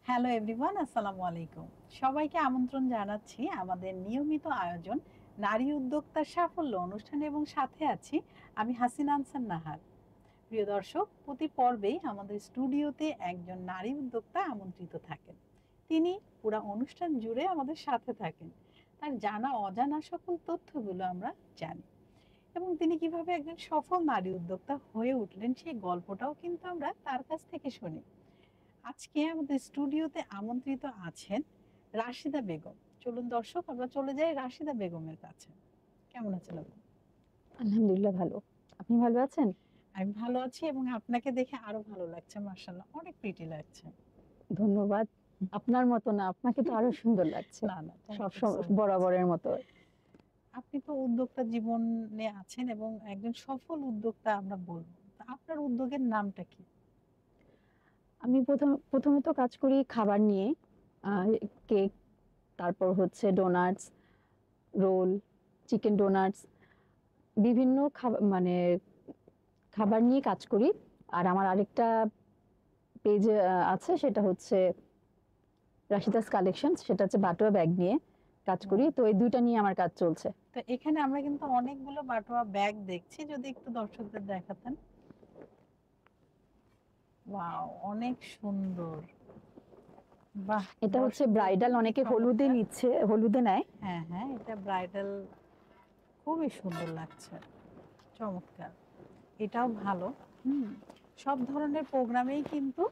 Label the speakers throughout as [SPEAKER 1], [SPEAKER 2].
[SPEAKER 1] Hello everyone, আসসালামু আলাইকুম। সবাইকে আমন্ত্রণ জানাচ্ছি আমাদের নিয়মিত আয়োজন নারী উদ্যোক্তার সাফল্য অনুষ্ঠানে এবং সাথে আছি আমি হাসিনা আনসার নাহার। প্রিয় দর্শক, প্রতি পর্বেই আমাদের স্টুডিওতে একজন নারী উদ্যোক্তা আমন্ত্রিত থাকেন। তিনি পুরো অনুষ্ঠান জুড়ে আমাদের সাথে থাকেন। তার জানা অজানা সকল তথ্যগুলো আমরা জানি এবং তিনি কিভাবে একজন সফল নারী উদ্যোক্তা হয়ে উঠলেন সেই গল্পটাও কিন্তু আমরা তার কাছ থেকে শুনি। আজকে আমাদের স্টুডিওতে আমন্ত্রিত আছেন রাশিদা বেগম। চলুন দর্শক, আমরা চলে যাই রাশিদা বেগমের কাছে। কেমন আছেন আপনি?
[SPEAKER 2] আলহামদুলিল্লাহ ভালো। আপনি ভালো আছেন?
[SPEAKER 1] আমি ভালো আছি এবং আপনাকে দেখে আরো ভালো লাগছে, মাশাআল্লাহ অনেক প্রিটি লাগছে।
[SPEAKER 2] ধন্যবাদ। আপনার মতো না, আপনাকে তো আরো সুন্দর লাগছে।
[SPEAKER 1] না না, থ্যাংক
[SPEAKER 2] সব
[SPEAKER 1] ইউ সো মাচ।
[SPEAKER 2] বরাবরের মতো।
[SPEAKER 1] আপনি তো উদ্যোক্তা জীবনে আছেন এবং একজন সফল উদ্যোক্তা আমরা বলবো। তা আপনার উদ্যোগের নামটা কি?
[SPEAKER 2] আমি প্রথমত কাজ করি খাবার নিয়ে। কেক, তারপর হচ্ছে ডোনাটস, রোল, চিকেন ডোনাটস, বিভিন্ন খাবার নিয়ে কাজ করি। আর আমার আরেকটা পেজ আছে, সেটা হচ্ছে রাশিদাস কালেকশনস, সেটা হচ্ছে বাটোয়া ব্যাগ নিয়ে কাজ করি। তো এই দুইটা নিয়ে আমার কাজ চলছে।
[SPEAKER 1] তো এখানে আমরা কিন্তু অনেকগুলো বাটোয়া ব্যাগ দেখছি, যদি একটু দর্শকদের দেখাতেন। ওয়াও, অনেক সুন্দর। বাহ,
[SPEAKER 2] এটা হচ্ছে
[SPEAKER 1] দর্শকদের
[SPEAKER 2] ব্রাইডাল,
[SPEAKER 1] খুবই
[SPEAKER 2] অনেকে হলুদে
[SPEAKER 1] চমৎকার।
[SPEAKER 2] নিচ্ছে, হলুদে নেয়।
[SPEAKER 1] হ্যাঁ হ্যাঁ, এটা ব্রাইডাল, খুবই সুন্দর লাগছে, চমৎকার। এটাও ভালো। হুম, সব ধরনের প্রোগ্রামেই কিন্তু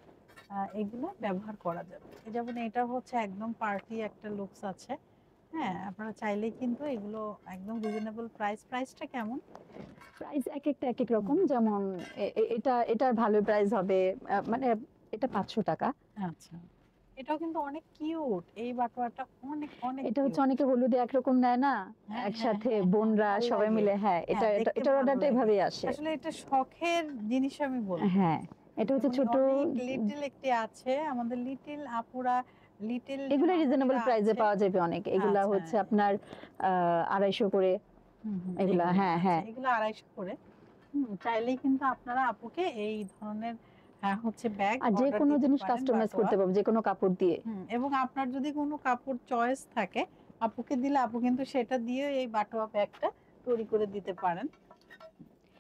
[SPEAKER 1] এগুলো ব্যবহার করা যাবে। যেমন এটা হচ্ছে একদম পার্টি একটা লুকস আছে। হ্যাঁ, আপনারা চাইলেই কিন্তু এগুলো একদম রিজনেবল প্রাইসটা কেমন?
[SPEAKER 2] প্রাইস এক একটা এক এক রকম। যেমন এটার ভালো প্রাইস হবে, মানে এটা 500 টাকা।
[SPEAKER 1] আচ্ছা, এটাও কিন্তু অনেক কিউট, এই বাটোয়াটা অনেক অনেক
[SPEAKER 2] এটা হচ্ছে
[SPEAKER 1] কিউট।
[SPEAKER 2] অনেকে হলুদে একরকম নেয় না,
[SPEAKER 1] হ্যাঁ হ্যাঁ
[SPEAKER 2] একসাথে
[SPEAKER 1] হ্যাঁ হ্যাঁ,
[SPEAKER 2] বোনরা
[SPEAKER 1] ভাল
[SPEAKER 2] সবাই
[SPEAKER 1] লাগে।
[SPEAKER 2] মিলে। হ্যাঁ,
[SPEAKER 1] হ্যাঁ, দেখতে
[SPEAKER 2] এটার
[SPEAKER 1] ভালো
[SPEAKER 2] অর্ডারটা
[SPEAKER 1] লাগে।
[SPEAKER 2] এভাবেই আসে।
[SPEAKER 1] আসলে এটা শখের জিনিস আমি বলবো।
[SPEAKER 2] হ্যাঁ, এটা হচ্ছে
[SPEAKER 1] যেমন
[SPEAKER 2] ছোট।
[SPEAKER 1] অনেক লিটল একটি আছে, আমাদের লিটল আপুরা, লিটল যে
[SPEAKER 2] এগুলো রিজনেবল
[SPEAKER 1] মামুনিরা
[SPEAKER 2] প্রাইসে
[SPEAKER 1] আছে।
[SPEAKER 2] পাওয়া যাবে অনেক। এগুলা
[SPEAKER 1] আচ্ছা,
[SPEAKER 2] হচ্ছে আপনার 250 করে। এগুলা,
[SPEAKER 1] এগুলো
[SPEAKER 2] হ্যাঁ
[SPEAKER 1] আচ্ছা,
[SPEAKER 2] হ্যাঁ।
[SPEAKER 1] এগুলো 250 করে। চাইলেই কিন্তু আপনারা আপুকে এই ধরনের হচ্ছে ব্যাগ
[SPEAKER 2] আর যে
[SPEAKER 1] অর্ডার
[SPEAKER 2] কোনো
[SPEAKER 1] দিতে
[SPEAKER 2] জিনিস
[SPEAKER 1] পারেন,
[SPEAKER 2] কাস্টমাইজ
[SPEAKER 1] বাটোয়া।
[SPEAKER 2] করতে পারবো যে কোনো কাপড় দিয়ে।
[SPEAKER 1] এবং আপনার যদি কোনো কাপড় চয়েস থাকে, আপুকে দিলে আপু কিন্তু সেটা দিয়ে এই বাটোয়া ব্যাগটা তৈরি করে দিতে পারেন।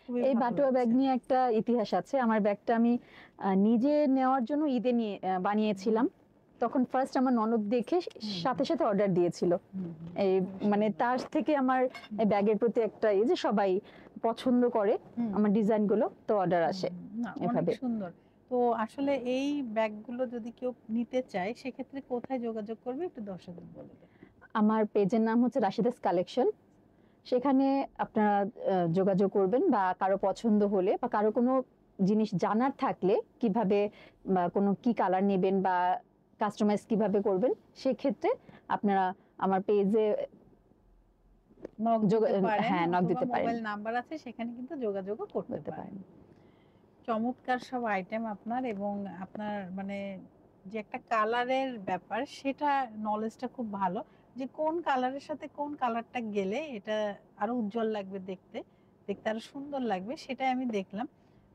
[SPEAKER 1] খুবই
[SPEAKER 2] এই
[SPEAKER 1] ভালো
[SPEAKER 2] বাটোয়া ব্যাগ
[SPEAKER 1] লাগছে।
[SPEAKER 2] নিয়ে একটা ইতিহাস আছে। আমার ব্যাগটা আমি নিজে নেওয়ার জন্য ঈদে নিয়ে বানিয়েছিলাম। তখন ফার্স্ট আমার ননদ দেখে সাথে সাথে অর্ডার দিয়েছিল। এই মানে তার থেকে আমার এই ব্যাগের প্রতি একটা এই যে সবাই পছন্দ করে আমার ডিজাইন গুলো, তো অর্ডার আসে
[SPEAKER 1] না, অনেক
[SPEAKER 2] এভাবে।
[SPEAKER 1] সুন্দর। তো আসলে এই ব্যাগগুলো যদি কেউ নিতে চায়, সেক্ষেত্রে কোথায় যোগাযোগ করবে একটু দর্শকদের বলে দেন।
[SPEAKER 2] আমার পেজের নাম হচ্ছে রাশিদাস কালেকশন। সেখানে আপনারা যোগাযোগ করবেন, বা কারো পছন্দ হলে বা কারো কোনো জিনিস জানার থাকলে কিভাবে বা কোনো কি কালার নেবেন বা কাস্টমাইজ কিভাবে করবেন, সেক্ষেত্রে আপনারা আমার পেজে
[SPEAKER 1] নক দিতে পারেন,
[SPEAKER 2] হ্যাঁ, নক
[SPEAKER 1] অথবা
[SPEAKER 2] দিতে পারেন।
[SPEAKER 1] মোবাইল নাম্বার আছে, সেখানে কিন্তু যোগাযোগও করতে
[SPEAKER 2] করতে
[SPEAKER 1] পারেন।
[SPEAKER 2] পারেন।
[SPEAKER 1] চমৎকার সব আইটেম আপনার, এবং আপনার মানে যে একটা কালারের ব্যাপার, সেটা নলেজটা খুব ভালো, যে কোন কালারের সাথে কোন কালারটা গেলে এটা আরো উজ্জ্বল লাগবে, দেখতে দেখতে আরো সুন্দর লাগবে, সেটাই আমি দেখলাম।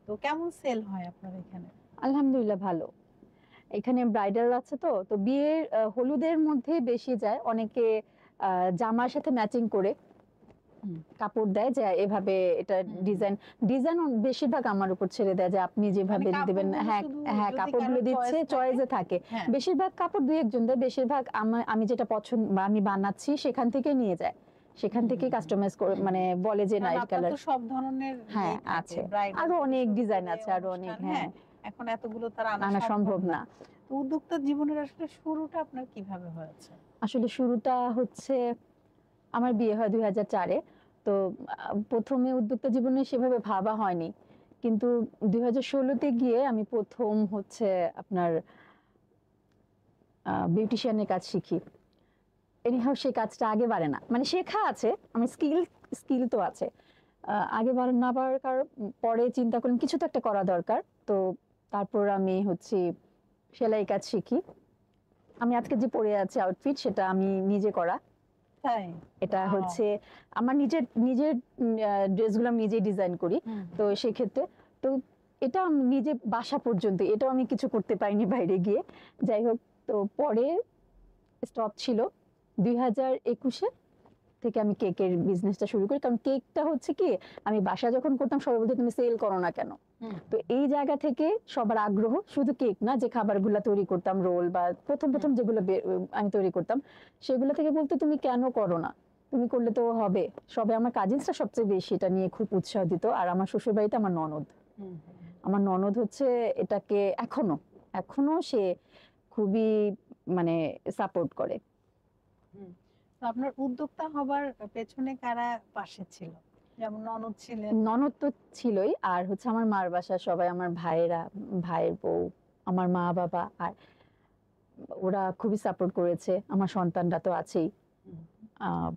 [SPEAKER 1] তো কেমন সেল হয় আপনার এখানে?
[SPEAKER 2] আলহামদুলিল্লাহ ভালো। এখানে ব্রাইডাল আছে, তো তো বিয়ের হলুদের মধ্যে বেশি যায়। অনেকে জামার সাথে ম্যাচিং করে কাপড় দেয়, যে এভাবে এটা ডিজাইন ডিজাইন বেশিরভাগ আমার উপর ছেড়ে দেয়, যে আপনি
[SPEAKER 1] মানে
[SPEAKER 2] যেভাবে দিবেন।
[SPEAKER 1] কাপড়গুলো
[SPEAKER 2] হ্যাঁ
[SPEAKER 1] শুধু
[SPEAKER 2] হ্যাঁ,
[SPEAKER 1] যদি
[SPEAKER 2] কাপড়গুলো
[SPEAKER 1] কারো
[SPEAKER 2] দিচ্ছে, চয়েসে থাকে।
[SPEAKER 1] হ্যাঁ,
[SPEAKER 2] বেশিরভাগ কাপড় দুই একজন দেয়, বেশিরভাগ আমি যেটা পছন্দ বা আমি বানাচ্ছি সেখান থেকে নিয়ে যায়। সেখান থেকে কাস্টমাইজ করে, মানে বলে যে না
[SPEAKER 1] কারণ
[SPEAKER 2] এই
[SPEAKER 1] আপনার
[SPEAKER 2] কালার।
[SPEAKER 1] তো সব ধরনের
[SPEAKER 2] হ্যাঁ
[SPEAKER 1] ইয়েই থাকে,
[SPEAKER 2] আছে,
[SPEAKER 1] ব্রাইডাল
[SPEAKER 2] আরো
[SPEAKER 1] থেকে
[SPEAKER 2] অনেক
[SPEAKER 1] শুরু
[SPEAKER 2] ডিজাইন
[SPEAKER 1] করে
[SPEAKER 2] আছে, আরো অনেক।
[SPEAKER 1] অনুষ্ঠান।
[SPEAKER 2] হ্যাঁ,
[SPEAKER 1] হ্যাঁ, এখন এতগুলো তার আনা
[SPEAKER 2] আনা
[SPEAKER 1] সম্ভব
[SPEAKER 2] সম্ভব
[SPEAKER 1] না।
[SPEAKER 2] না।
[SPEAKER 1] তো উদ্যোক্তা জীবনের আসলে শুরুটা আপনার কিভাবে হয়েছে?
[SPEAKER 2] আসলে শুরুটা হচ্ছে, আমার বিয়ে হয় 2004-এ। তো প্রথমে উদ্যোক্তা জীবনে সেভাবে ভাবা হয়নি, কিন্তু 2016-তে গিয়ে আমি প্রথম হচ্ছে আপনার বিউটিশিয়ানের কাজ শিখি। এনিহাও সেই কাজটা আগে বাড়ে না, মানে শেখা আছে, আমার স্কিল তো আছে। আগে বাড়ে না পারার পরে চিন্তা করলাম কিছু তো একটা করা দরকার। তো তারপর আমি হচ্ছে সেলাই কাজ শিখি। আমি আজকে যে পরে আছি আউটফিট, সেটা আমি নিজে করা।
[SPEAKER 1] তাই?
[SPEAKER 2] এটা
[SPEAKER 1] Wow!
[SPEAKER 2] হচ্ছে আমার নিজের নিজের ড্রেসগুলো আমি নিজেই ডিজাইন করি। তো সেক্ষেত্রে তো এটা আমি নিজে বাসা পর্যন্ত, এটাও আমি কিছু করতে পারিনি বাইরে গিয়ে। যাই হোক, তো পরে স্টপ ছিল 2021-এ থেকে আমি কেকের বিজনেসটা শুরু করি। কারণ কেকটা হচ্ছে কি, আমি বাসা যখন করতাম সবাই বলতো তুমি সেল করো না কেন। তো এই জায়গা থেকে সবার আগ্রহ, শুধু কেক না, যে খাবারগুলো তৈরি করতাম, রোল বা প্রথম প্রথম যেগুলো আমি তৈরি করতাম, সেগুলো থেকে বলতো তুমি কেন করো না, তুমি করলে তো হবে। সবে আমার কাজিনসরা সবচেয়ে বেশি এটা নিয়ে খুব উৎসাহ দিত। আর আমার শ্বশুর বাড়িতে আমার ননদ হচ্ছে এটাকে এখনো এখনো সে খুবই মানে সাপোর্ট করে।
[SPEAKER 1] তো আপনার উদ্যোক্তা হবার পেছনে কারা পাশে ছিল? যেমন ননদ ছিলেন।
[SPEAKER 2] ননদ তো ছিলই, আর হচ্ছে আমার মার বাসা সবাই, আমার ভাইয়েরা, ভাইয়ের বউ, আমার মা বাবা, আর ওরা খুবই সাপোর্ট করেছে। আমার সন্তানরা তো আছেই। আহ,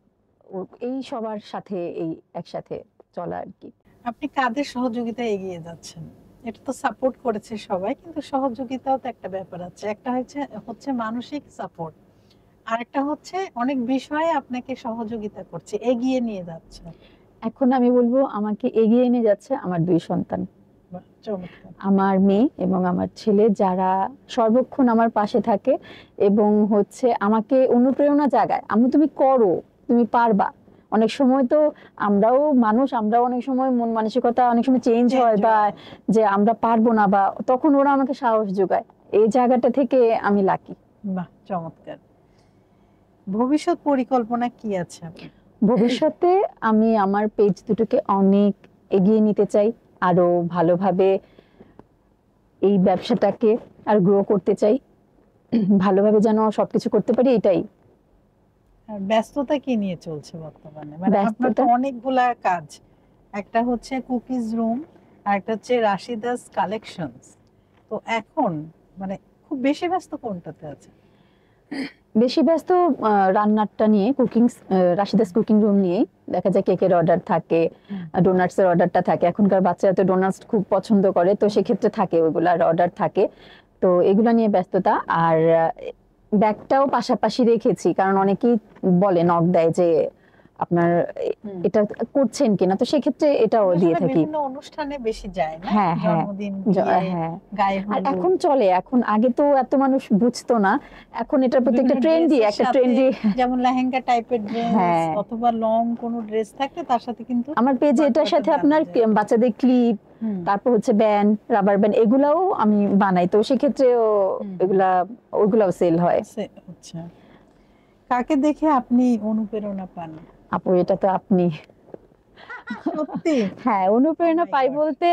[SPEAKER 2] এই সবার সাথে এই একসাথে চলা আর কি।
[SPEAKER 1] আপনি কাদের সহযোগিতায় এগিয়ে যাচ্ছেন? এটা তো সাপোর্ট করেছে সবাই, কিন্তু সহযোগিতাও তো একটা ব্যাপার আছে। একটা হচ্ছে মানসিক সাপোর্ট, আরেকটা হচ্ছে অনেক বিষয়ে আপনাকে সহযোগিতা করছে, এগিয়ে নিয়ে যাচ্ছে।
[SPEAKER 2] এখন আমি বলবো আমাকে এগিয়ে নিয়ে যাচ্ছে আমার 2 সন্তান,
[SPEAKER 1] বাহ, চমৎকার।
[SPEAKER 2] আমার মেয়ে এবং আমার ছেলে, যারা সর্বক্ষণ আমার পাশে থাকে এবং হচ্ছে আমাকে অনুপ্রেরণা জাগায়। আমি তুমি করো, তুমি পারবা। অনেক সময় তো আমরাও মানুষ, আমরাও অনেক সময় মন মানসিকতা অনেক সময় চেঞ্জ হয়, বা যে আমরা পারবো না, বা তখন ওরা আমাকে সাহস যোগায়। এই জায়গাটা থেকে আমি লাকি।
[SPEAKER 1] বাহ, চমৎকার। ভবিষ্যৎ পরিকল্পনা কি আছে আপনার?
[SPEAKER 2] ভবিষ্যতে আমি আমার পেজ দুটোকে অনেক এগিয়ে নিতে চাই, আরো ভালোভাবে এই ব্যবসাটাকে আর গ্রো করতে চাই, ভালোভাবে যেন সবকিছু করতে পারি, এটাই।
[SPEAKER 1] আর ব্যস্ততা কি নিয়ে চলছে বর্তমানে? মানে আপনার তো
[SPEAKER 2] ব্যস্ততা
[SPEAKER 1] অনেকগুলা কাজ, একটা হচ্ছে কুকিজ রুম, আর একটা হচ্ছে রাশিদাস কালেকশনস। তো এখন মানে খুব বেশি ব্যস্ত কোনটাতে আছে?
[SPEAKER 2] বেশি ব্যস্ত রান্নাটা নিয়ে, রাশিদাস কুকিং রুম নিয়ে। দেখা যায় কেকের অর্ডার থাকে, ডোনাটস এর অর্ডারটা থাকে। এখনকার বাচ্চারা তো ডোনাটস খুব পছন্দ করে, তো সেক্ষেত্রে থাকে, ওইগুলার অর্ডার থাকে। তো এগুলা নিয়ে ব্যস্ততা। আর ব্যাগটাও পাশাপাশি রেখেছি, কারণ অনেকেই বলে, নক দেয় যে আপনার এটা করছেন কিনা, তো সেক্ষেত্রে এটাও দিয়ে থাকি।
[SPEAKER 1] বিভিন্ন অনুষ্ঠানে বেশি যায় না?
[SPEAKER 2] হ্যাঁ হ্যাঁ
[SPEAKER 1] জন্মদিন,
[SPEAKER 2] হ্যাঁ।
[SPEAKER 1] গায়ে
[SPEAKER 2] আর
[SPEAKER 1] হলুদ।
[SPEAKER 2] এখন চলে, এখন আগে তো এত মানুষ বুঝতো না, এখন এটার প্রতি একটা ট্রেন্ডি, একটা ট্রেন্ডি,
[SPEAKER 1] যেমন লেহেঙ্গা টাইপের ড্রেস
[SPEAKER 2] হ্যাঁ,
[SPEAKER 1] অথবা লং কোন ড্রেস থাকলে তার সাথে কিন্তু
[SPEAKER 2] আমার পেজে এটার সাথে আপনার বাচ্চাদের ক্লিপ, তারপর হচ্ছে ব্যান্ড, রাবার ব্যান্ড, এগুলাও আমি বানাই। তো সেক্ষেত্রে ওইগুলাও সেল হয়।
[SPEAKER 1] আচ্ছা, কাকে দেখে আপনি অনুপ্রেরণা পান?
[SPEAKER 2] আপু, এটা তো আপনি।
[SPEAKER 1] সত্যি?
[SPEAKER 2] হ্যাঁ, অনুপ্রেরণা পাই বলতে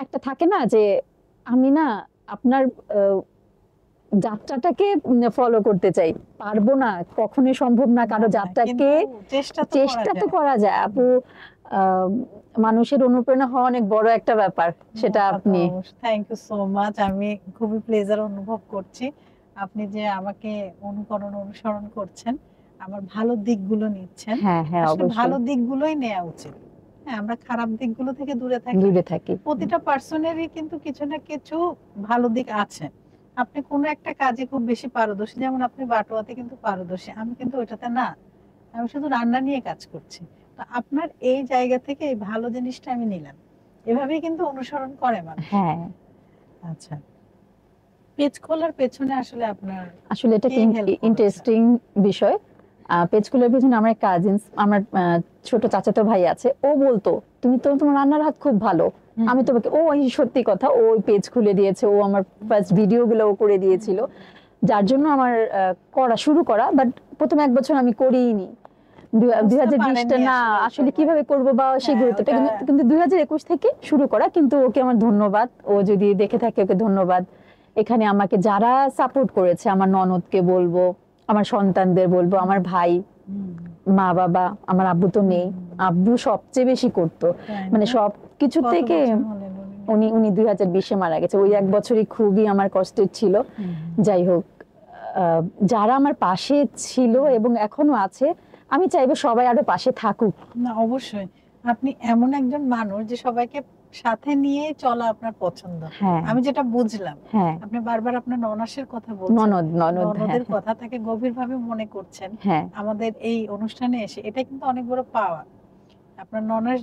[SPEAKER 2] একটা থাকে না যে আমি না আপনার যাত্রাটাকে ফলো করতে চাই। পারবো না, কখনোই সম্ভব না কারো যাত্রাকে, চেষ্টা তো করা যায় আপু। মানুষের অনুপ্রেরণা হওয়া অনেক বড় একটা ব্যাপার, সেটা আপনি।
[SPEAKER 1] Thank you so much. আমি খুবই প্লেজার অনুভব করছি আপনি যে আমাকে অনুসরণ করছেন, আমার ভালো দিকগুলো নিচ্ছেন।
[SPEAKER 2] হ্যাঁ হ্যাঁ, অবশ্যই
[SPEAKER 1] ভালো দিকগুলোই নেওয়া উচিত। হ্যাঁ, আমরা খারাপ দিকগুলো থেকে দূরে থাকি। প্রতিটা পার্সনেরই কিন্তু কিছু না কিছু ভালো দিক আছে। আপনি কোনো একটা কাজে খুব বেশি পারদর্শী, যেমন আপনি বাটোয়াতে কিন্তু পারদর্শী, আমি কিন্তু ওইটাতে না। আমি শুধু রান্না নিয়ে কাজ করছি। তো আপনার এই জায়গা থেকে এই ভালো জিনিসটা আমি নিলাম। এভাবেই কিন্তু অনুসরণ করে মানুষ।
[SPEAKER 2] হ্যাঁ।
[SPEAKER 1] আচ্ছা, পেজ খোলার পেছনে আসলে আপনার
[SPEAKER 2] এটা ইন্টারেস্টিং বিষয়। পেজ খোলার পেছনে আমার কাজিনস, আমার ছোট চাচাতো ভাই আছে, ও বলতো তুমি তো, তোমার রান্নার হাত খুব ভালো, আমি তোমাকে, সত্যি কথা, ও পেজ খুলে দিয়েছে, ও আমার ফার্স্ট ভিডিও গুলো করে দিয়েছিল, যার জন্য আমার করা শুরু করা। বাট প্রথম 1 বছর আমি করিনি। 2020টা না আসলে কিভাবে করবো বা সেই গুরুত্বটা, কিন্তু 2021 থেকে শুরু করা। কিন্তু ওকে আমার ধন্যবাদ, ও যদি দেখে থাকে ওকে ধন্যবাদ। এখানে আমাকে যারা সাপোর্ট করেছে, আমার ননদকে বলবো, আমার সন্তানদের বলবো, আমার ভাই, মা বাবা, আমার আব্বু তো নেই, আব্বু সবচেয়ে বেশি করতো, মানে সবকিছু থেকে। উনি 2020-এ মারা গেছে। ওই 1 বছরই খুবই আমার কষ্টের ছিল। যাই হোক, যারা আমার পাশে ছিল এবং এখনো আছে, আমি চাইবো সবাই আরো পাশে থাকুক।
[SPEAKER 1] না, অবশ্যই আপনি এমন একজন মানুষ যে সবাইকে সাথে নিয়ে চলা আপনার পছন্দ। আমি যেটা বুঝলাম, আপনি বারবার আপনার ননাসের কথা বলছেন, ননদের কথা তাকে গভীরভাবে মনে করছেন আমাদের এই অনুষ্ঠানে এসে। এটা কিন্তু অনেক বড় পাওয়া। আপনার ননদ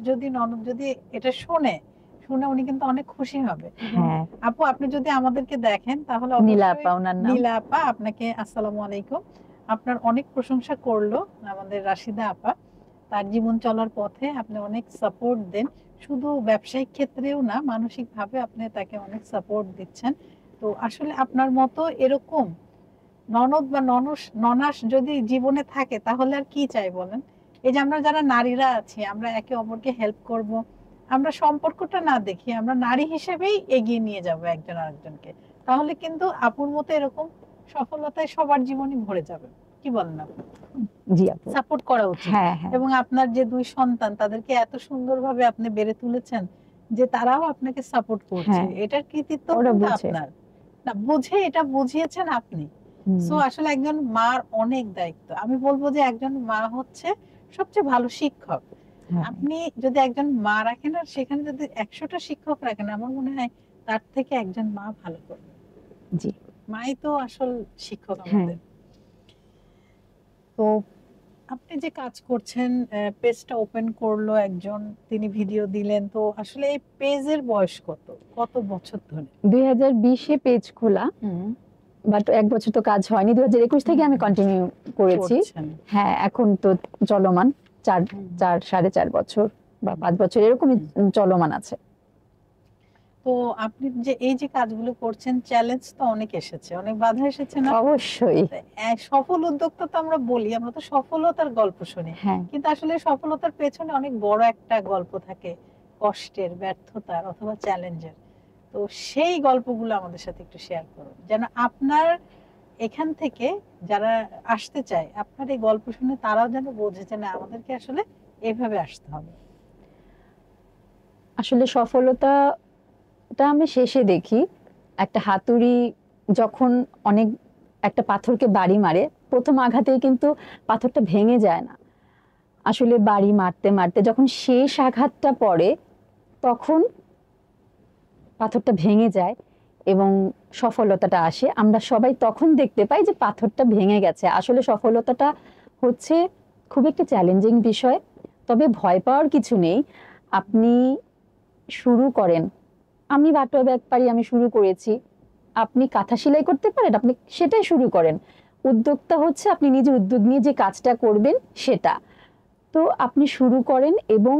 [SPEAKER 1] যদি এটা শোনে, শুনে উনি কিন্তু অনেক খুশি হবে।
[SPEAKER 2] হ্যাঁ,
[SPEAKER 1] আপু, আপনি যদি আমাদেরকে দেখেন তাহলে
[SPEAKER 2] নীলা
[SPEAKER 1] অবশ্যই
[SPEAKER 2] আপা ওনার নাম।
[SPEAKER 1] নীলা আপা আপনাকে আসসালামু আলাইকুম। আপনার অনেক প্রশংসা করলো আমাদের রাশিদা আপা। তার জীবন চলার পথে আপনি অনেক সাপোর্ট দেন। শুধু ব্যবসায়িক ক্ষেত্রেও না, মানসিকভাবে আপনি তাকে অনেক সাপোর্ট দিচ্ছেন। তো আসলে আপনার মতো এরকম ননদ বা ননাস যদি জীবনে থাকে তাহলে আর কি চাই বলেন? এই যে আমরা যারা নারীরা আছি, আমরা একে অপরকে হেল্প করব, আমরা সম্পর্কটা না দেখি, আমরা নারী হিসেবেই এগিয়ে নিয়ে যাব একজন আরেকজনকে, তাহলে কিন্তু আপুর মতো এরকম সফলতায় সবার জীবনই ভরে যাবে। কি বলেন আপনি?
[SPEAKER 2] জি আপু।
[SPEAKER 1] সাপোর্ট করা উচিত।
[SPEAKER 2] হ্যাঁ, হ্যাঁ,
[SPEAKER 1] এবং আপনার যে 2 সন্তান, তাদেরকে এত সুন্দরভাবে আপনি বেড়ে তুলেছেন যে তারাও আপনাকে সাপোর্ট করছে।
[SPEAKER 2] হ্যাঁ,
[SPEAKER 1] এটার কৃতিত্ব
[SPEAKER 2] ওরা
[SPEAKER 1] কিন্তু
[SPEAKER 2] বুঝে।
[SPEAKER 1] আপনার। না, বুঝে এটা বুঝিয়েছেন আপনি।
[SPEAKER 2] হুম,
[SPEAKER 1] সো আসলে একজন মার অনেক দায়িত্ব। আমি বলবো যে একজন মা হচ্ছে সবচেয়ে ভালো শিক্ষক।
[SPEAKER 2] হ্যাঁ,
[SPEAKER 1] আপনি যদি একজন মা রাখেন আর সেখানে যদি 100টা শিক্ষক রাখেন, আমার মনে হয় তার থেকে একজন মা ভালো করবে।
[SPEAKER 2] জি,
[SPEAKER 1] মাই তো আসল শিক্ষক
[SPEAKER 2] হ্যাঁ।
[SPEAKER 1] আমাদের। তো আপনি যে কাজ করছেন, পেজটা ওপেন করলো একজন, তিনি ভিডিও দিলেন। তো আসলে এই পেজের বয়স কত? কত বছর ধরে?
[SPEAKER 2] 2020 এ পেজ খোলা, বাট 1 বছর তো কাজ হয়নি। 2021 থেকে আমি কন্টিনিউ করেছি।
[SPEAKER 1] করছেন।
[SPEAKER 2] হ্যাঁ, এখন তো চলমান 4
[SPEAKER 1] হুম।
[SPEAKER 2] 4.5 বছর বা 5 বছর এরকমই চলমান আছে।
[SPEAKER 1] তো আপনি যে এই যে কাজগুলো করছেন, চ্যালেঞ্জ তো অনেক এসেছে, অনেক বাধা এসেছে না?
[SPEAKER 2] অবশ্যই।
[SPEAKER 1] তো সফল উদ্যোক্তা তো আমরা বলি, আমরা তো সফলতার গল্প শুনি।
[SPEAKER 2] হ্যাঁ,
[SPEAKER 1] কিন্তু আসলে সফলতার পেছনে অনেক বড় একটা গল্প থাকে, কষ্টের, ব্যর্থতার অথবা চ্যালেঞ্জের। তো সেই গল্পগুলো আমাদের সাথে একটু শেয়ার করুন, যেন আপনার এখান থেকে যারা আসতে চায়, আপনার এই গল্প শুনে তারাও যেন বোঝে যে না, আমাদেরকে আসলে এভাবে আসতে হবে।
[SPEAKER 2] আসলে সফলতাটা আমি শেষে দেখি। একটা হাতুড়ি যখন অনেক একটা পাথরকে বাড়ি মারে, ১ম আঘাতেই কিন্তু পাথরটা ভেঙে যায় না। আসলে বাড়ি মারতে, মারতে যখন শেষ আঘাতটা পড়ে, তখন পাথরটা ভেঙে যায় এবং সফলতাটা আসে। আমরা সবাই তখন দেখতে পাই যে পাথরটা ভেঙে গেছে। আসলে সফলতাটা হচ্ছে খুব একটা চ্যালেঞ্জিং বিষয়। তবে ভয় পাওয়ার কিছু নেই। আপনি শুরু করেন। আমি বাটোয়া ব্যাগ পারি, আমি শুরু করেছি। আপনি কাঁথা সেলাই করতে পারেন, আপনি সেটাই শুরু করেন। উদ্যোক্তা হচ্ছে আপনি নিজে উদ্যোগ নিয়ে যে কাজটা করবেন সেটা। তো আপনি শুরু করেন এবং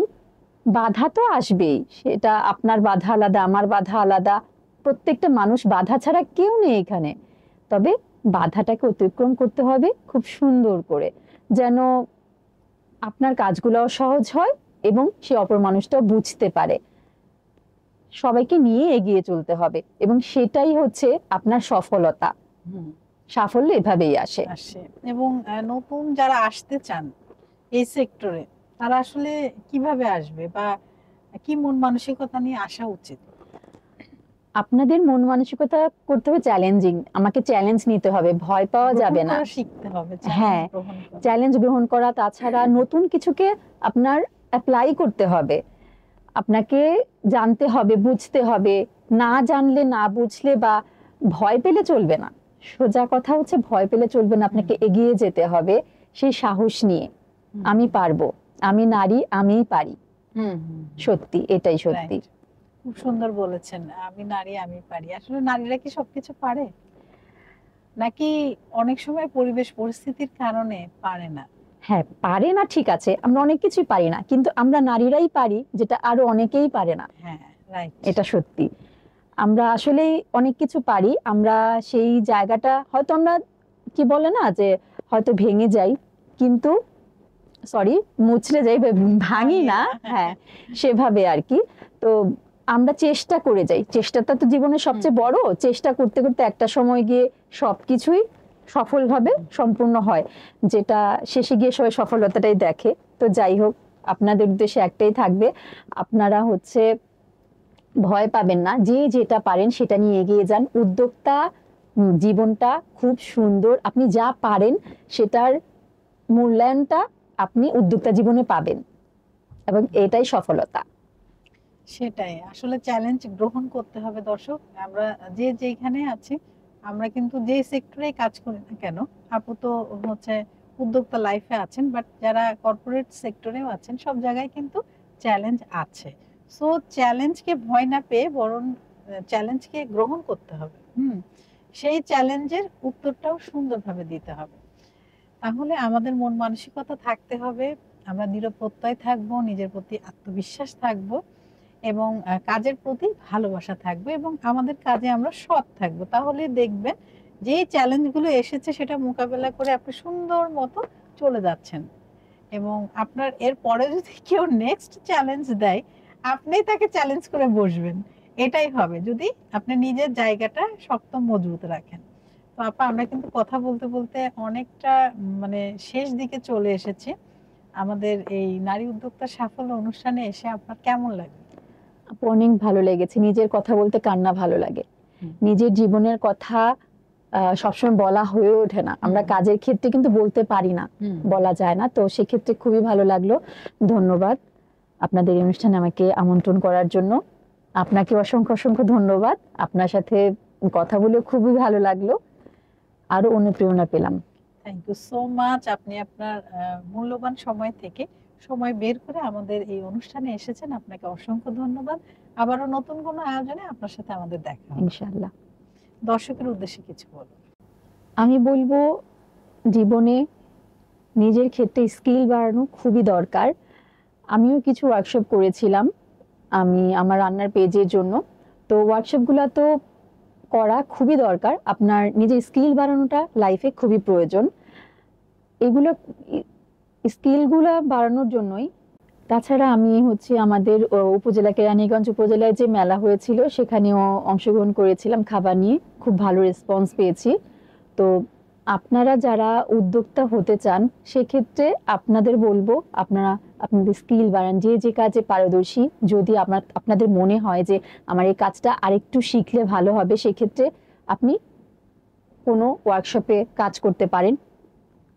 [SPEAKER 2] বাধা তো আসবেই। সেটা আপনার বাধা আলাদা, আমার বাধা আলাদা। প্রত্যেকটা মানুষ বাধা ছাড়া কেউ নেই এখানে। তবে বাধাটাকে অতিক্রম করতে হবে খুব সুন্দর করে, যেন আপনার কাজগুলোও সহজ হয় এবং সে অপর মানুষটাও বুঝতে পারে। সবাইকে নিয়ে এগিয়ে চলতে হবে এবং সেটাই হচ্ছে আপনার সফলতা। সাফল্য এভাবেই আসে।
[SPEAKER 1] এবং নতুন যারা আসতে চান এই সেক্টরে, তারা আসলে কিভাবে আসবে বা কি মন মানসিকতা নিয়ে আসা উচিত?
[SPEAKER 2] আপনাদের মন মানসিকতা করতে হবে চ্যালেঞ্জিং। আমাকে চ্যালেঞ্জ নিতে হবে, ভয় পাওয়া যাবে না।
[SPEAKER 1] শিখতে হবে,
[SPEAKER 2] হ্যাঁ, চ্যালেঞ্জ গ্রহণ করা। তাছাড়া নতুন কিছুকে আপনার অ্যাপ্লাই করতে হবে। আপনাকে জানতে হবে, বুঝতে হবে। না জানলে, না বুঝলে বা ভয় পেলে চলবে না। সোজা কথা হচ্ছে ভয় পেলে চলবে না, আপনাকে এগিয়ে যেতে হবে সেই সাহস নিয়ে। আমি পারবো, আমি নারী, আমিই পারি। সত্যি, এটাই সত্যি।
[SPEAKER 1] খুব সুন্দর বলেছেন, আমি নারী, আমি পারি। আসলে নারীরা কি সবকিছু পারে, নাকি অনেক সময় পরিবেশ পরিস্থিতির কারণে পারে না?
[SPEAKER 2] হ্যাঁ, পারে না ঠিক আছে, আমরা অনেক কিছুই পারি না, কিন্তু আমরা নারীরাই পারি যেটা আরো অনেকেই পারে না।
[SPEAKER 1] হ্যাঁ, রাইট।
[SPEAKER 2] এটা সত্যি। আমরা আসলেই অনেক কিছু পারি। আমরা সেই জায়গাটা হয়তো আমরা কি বলে না যে হয়তো ভেঙে যাই, কিন্তু সরি, মুচড়ে যাই, ভাঙি না। হ্যাঁ, সেভাবে আর কি। তো আমরা চেষ্টা করে যাই। চেষ্টাটা তো জীবনের সবচেয়ে বড়। চেষ্টা করতে করতে একটা সময় গিয়ে সবকিছুই সফলভাবে সম্পূর্ণ হয়, যেটা শেষে গিয়ে সবাই সফলতাটাই দেখে। তো যাই হোক, আপনাদের উদ্দেশ্যে একটাই থাকবে, আপনারা হচ্ছে ভয় পাবেন না, যে যেটা পারেন সেটা নিয়ে এগিয়ে যান। উদ্যোক্তা জীবনটা খুব সুন্দর। আপনি যা পারেন সেটার মূল্যায়নটা আপনি উদ্যোক্তা জীবনে পাবেন এবং এটাই সফলতা।
[SPEAKER 1] সেটাই আসলে চ্যালেঞ্জ গ্রহণ করতে হবে। দর্শক, আমরা যে যেখানে আছি, আমরা কিন্তু যে সেক্টরে কাজ করি না কেন, আপু তো হচ্ছে উদ্যোক্তা লাইফে আছেন, বাট যারা কর্পোরেট সেক্টরেও আছেন, সব জায়গায় কিন্তু চ্যালেঞ্জ আছে। সো চ্যালেঞ্জকে ভয় না পেয়ে বরং চ্যালেঞ্জকে গ্রহণ করতে হবে। সেই চ্যালেঞ্জের উত্তরটাও সুন্দরভাবে দিতে হবে। তাহলে আমাদের মন মানসিকতা থাকতে হবে, আমরা নিরপেক্ষতায় থাকবো, নিজের প্রতি আত্মবিশ্বাস থাকবো এবং কাজের প্রতি ভালোবাসা থাকবে এবং আমাদের কাজে আমরা সৎ থাকবো। তাহলে দেখবেন যে এই চ্যালেঞ্জগুলো এসেছে সেটা মোকাবেলা করে আপনি সুন্দর মতো চলে যাচ্ছেন এবং আপনার এরপরে যদি কেউ নেক্সট চ্যালেঞ্জ দেয়, আপনিই তাকে চ্যালেঞ্জ করে বসবেন। এটাই হবে যদি আপনি নিজের জায়গাটা শক্ত মজবুত রাখেন। তো আপা আমরা কিন্তু কথা বলতে বলতে অনেকটা মানে শেষ দিকে চলে এসেছি। আমাদের এই নারী উদ্যোক্তা সাফল্য অনুষ্ঠানে এসে আপনার কেমন লাগে?
[SPEAKER 2] আপু অনেক ভালো লেগেছে। নিজের কথা বলতে কার না ভালো লাগে। নিজের জীবনের কথা সবসময় বলা হয়ে ওঠে না, আমরা কাজের ক্ষেত্রে কিন্তু বলতে পারি না, বলা যায় না। তো সেক্ষেত্রে খুবই ভালো লাগলো। ধন্যবাদ আপনাদের এই অনুষ্ঠানে আমাকে আমন্ত্রণ করার জন্য। আপনাকে অসংখ্য অসংখ্য ধন্যবাদ। আপনার সাথে কথা বলে খুবই ভালো লাগলো, আরো অনুপ্রেরণা পেলাম।
[SPEAKER 1] Thank you so much. আপনি আপনার মূল্যবান সময় থেকে সময় বের করে আমাদের এই অনুষ্ঠানে এসেছেন, আপনাকে অসংখ্য ধন্যবাদ। আবারও নতুন কোনো আয়োজনে আপনার সাথে আমাদের দেখা হবে
[SPEAKER 2] ইনশাআল্লাহ।
[SPEAKER 1] দর্শকের উদ্দেশ্যে কিছু বলুন।
[SPEAKER 2] আমি বলবো জীবনে নিজের ক্ষেত্রে স্কিল বাড়ানো খুবই দরকার। আমিও কিছু ওয়ার্কশপ করেছিলাম আমি আমার রান্নার পেজের জন্য। তো ওয়ার্কশপগুলো তো করা খুবই দরকার, আপনার নিজের স্কিল বাড়ানোটা লাইফে খুবই প্রয়োজন। এগুলো স্কিলগুলো বাড়ানোর জন্যই। তাছাড়া আমি আমাদের উপজেলা কেরানীগঞ্জ উপজেলায় যে মেলা হয়েছিল সেখানেও অংশগ্রহণ করেছিলাম খাবার নিয়ে, খুব ভালো রেসপন্স পেয়েছি। তো আপনারা যারা উদ্যোক্তা হতে চান সেক্ষেত্রে আপনাদের বলবো আপনারা আপনাদের স্কিল বাড়ান, যে যে কাজে পারদর্শী। যদি আপনাদের মনে হয় যে আমার এই কাজটা আরেকটু শিখলে ভালো হবে, সেক্ষেত্রে আপনি কোনো ওয়ার্কশপে কাজ করতে পারেন,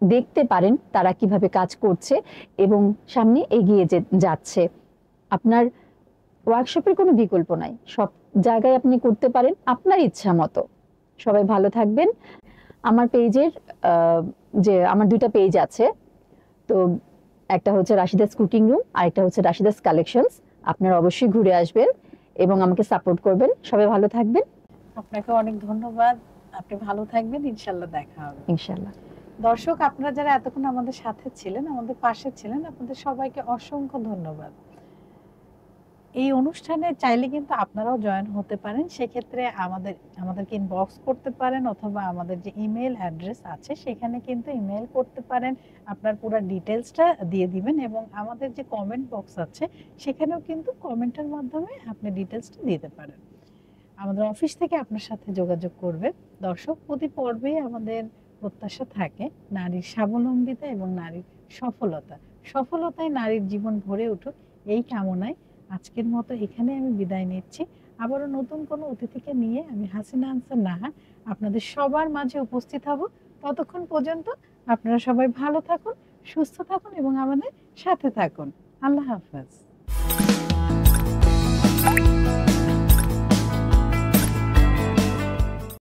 [SPEAKER 2] দেখতে পারেন তারা কিভাবে কাজ করছে এবং সামনে এগিয়ে যাচ্ছে। আপনার ওয়ার্কশপের কোনো বিকল্প নাই, সব জায়গায় আপনি করতে পারেন আপনার ইচ্ছা মতো। সবাই ভালো থাকবেন। আমার পেজের যে আমার 2টা পেজ আছে, তো একটা হচ্ছে রাশিদাস কুকিং রুম আর একটা হচ্ছে রাশিদাস কালেকশনস। আপনারা অবশ্যই ঘুরে আসবেন এবং আমাকে সাপোর্ট করবেন। সবাই ভালো থাকবেন।
[SPEAKER 1] আপনাকে অনেক ধন্যবাদ। আপনি ভালো থাকবেন, ইনশাআল্লাহ দেখা হবে।
[SPEAKER 2] ইনশাআল্লাহ।
[SPEAKER 1] দর্শক আপনারা যারা এতক্ষণ আমাদের সাথে ছিলেন, আমাদের পাশে ছিলেন, আপনাদের সবাইকে অসংখ্য ধন্যবাদ। এই অনুষ্ঠানে চাইলে কিন্তু আপনারাও জয়েন হতে পারেন। সেক্ষেত্রে আমাদেরকে ইনবক্স করতে পারেন অথবা আমাদের যে ইমেল অ্যাড্রেস আছে সেখানে কিন্তু ইমেল করতে পারেন। আপনার পুরো ডিটেলসটা দিয়ে দিবেন এবং আমাদের যে কমেন্ট বক্স আছে সেখানেও কিন্তু কমেন্টের মাধ্যমে আপনি ডিটেলসটা দিতে পারেন। আমাদের অফিস থেকে আপনার সাথে যোগাযোগ করবে। দর্শক, প্রতি পর্বে আমাদের প্রত্যাশা থাকে নারীর স্বাবলম্বিতা এবং নারীর সফলতায় নারীর জীবন ভরে উঠুক, এই কামনায় আজকের মতো এখানে আমি বিদায় নিচ্ছি। আবারও নতুন কোনো অতিথিকে নিয়ে আমি হাসিনা আনসার নাহার আপনাদের সবার মাঝে উপস্থিত হব। ততক্ষণ পর্যন্ত আপনারা সবাই ভালো থাকুন, সুস্থ থাকুন এবং আমাদের সাথে থাকুন। আল্লাহ হাফেজ।